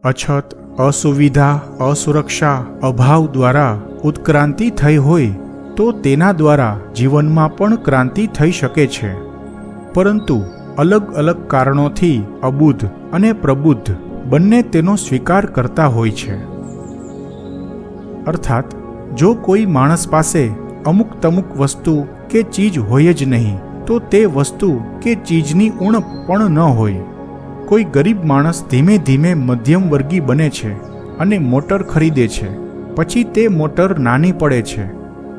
અછત, અસુવિધા, અસુરક્ષા, અભાવ દ્વારા ઉત્ક્રાંતિ થઈ હોય તો તેના દ્વારા જીવનમાં પણ ક્રાંતિ થઈ શકે છે. પરંતુ અલગ અલગ કારણોથી અબુદ્ધ અને પ્રબુદ્ધ બંને તેનો સ્વીકાર કરતા હોય છે. અર્થાત જો કોઈ માણસ પાસે અમુક તમુક વસ્તુ કે ચીજ હોય જ નહીં તો તે વસ્તુ કે ચીજની ઉણપ પણ ન હોય. કોઈ ગરીબ માણસ ધીમે ધીમે મધ્યમ વર્ગી બને છે અને મોટર ખરીદે છે. પછી તે મોટર નાની પડે છે.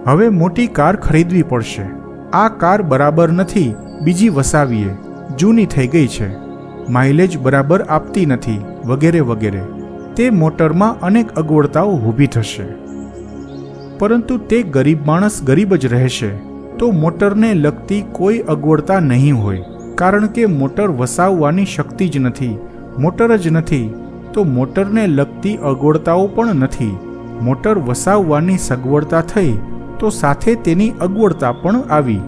હવે મોટી કાર ખરીદવી પડશે. આ કાર બરાબર નથી, બીજી વસાવીએ, જૂની થઈ ગઈ છે, માઇલેજ બરાબર આપતી નથી, વગેરે વગેરે. તે મોટરમાં અનેક અગવડતાઓ ઊભી થશે. પરંતુ તે ગરીબ માણસ ગરીબ જ રહેશે તો મોટરને લગતી કોઈ અગવડતા નહીં હોય, કારણ કે મોટર વસાવવાની શક્તિ જ નથી. મોટર જ નથી તો મોટરને લગતી અગવડતાઓ પણ નથી. મોટર વસાવવાની સગવડતા થઈ તો સાથે તેની અગવડતા પણ આવી.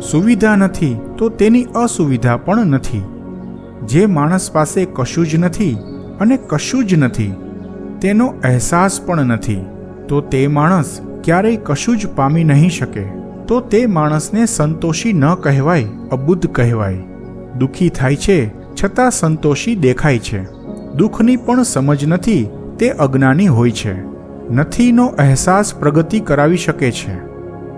સુવિધા નથી તો તેની અસુવિધા પણ નથી. જે માણસ પાસે કશું જ નથી અને કશું જ નથી, તેનો અહેસાસ પણ નથી, તો તે માણસ ક્યારેય કશું જ પામી નહીં શકે. તો તે માણસને સંતોષી ન કહેવાય, અબુદ્ધ કહેવાય. દુઃખી થાય છે છતાં સંતોષી દેખાય છે. દુઃખની પણ સમજ નથી, તે અજ્ઞાની હોય છે. નથીનો અહેસાસ પ્રગતિ કરાવી શકે છે.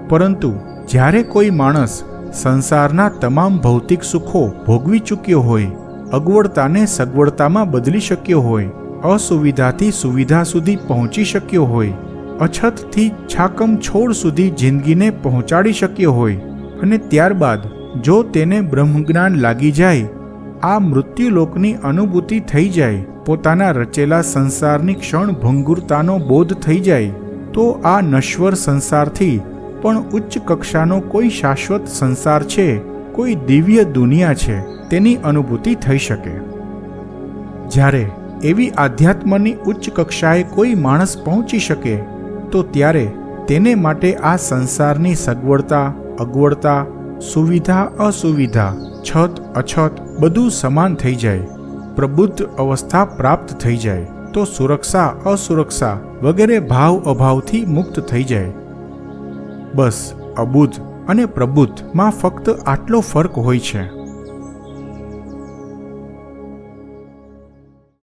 પરંતુ જ્યારે કોઈ માણસ સંસારના તમામ ભૌતિક સુખો ભોગવી ચૂક્યો હોય, અગવડતાને સગવડતામાં બદલી શક્યો હોય, અસુવિધાથી સુવિધા સુધી પહોંચી શક્યો હોય, અછતથી છાકમ છોડ સુધી જિંદગીને પહોંચાડી શક્યો હોય, અને ત્યારબાદ જો તેને બ્રહ્મજ્ઞાન લાગી જાય, આ મૃત્યુલોકની અનુભૂતિ થઈ જાય, પોતાના રચેલા સંસારની ક્ષણ ભંગુરતાનો બોધ થઈ જાય, તો આ નશ્વર સંસારથી પણ ઉચ્ચ કક્ષાનો કોઈ શાશ્વત સંસાર છે, કોઈ દિવ્ય દુનિયા છે, તેની અનુભૂતિ થઈ શકે. જ્યારે એવી આધ્યાત્મની ઉચ્ચ કક્ષાએ કોઈ માણસ પહોંચી શકે તો ત્યારે તેને માટે આ સંસારની સગવડતા, અગવડતા, સુવિધા, અસુવિધા, છત, અછત બધું સમાન થઈ જાય. પ્રબુદ્ધ અવસ્થા પ્રાપ્ત થઈ જાય તો સુરક્ષા, અસુરક્ષા વગેરે ભાવ અભાવથી મુક્ત થઈ જાય. બસ અબુદ્ધ અને પ્રબુદ્ધમાં ફક્ત આટલો ફર્ક હોય છે.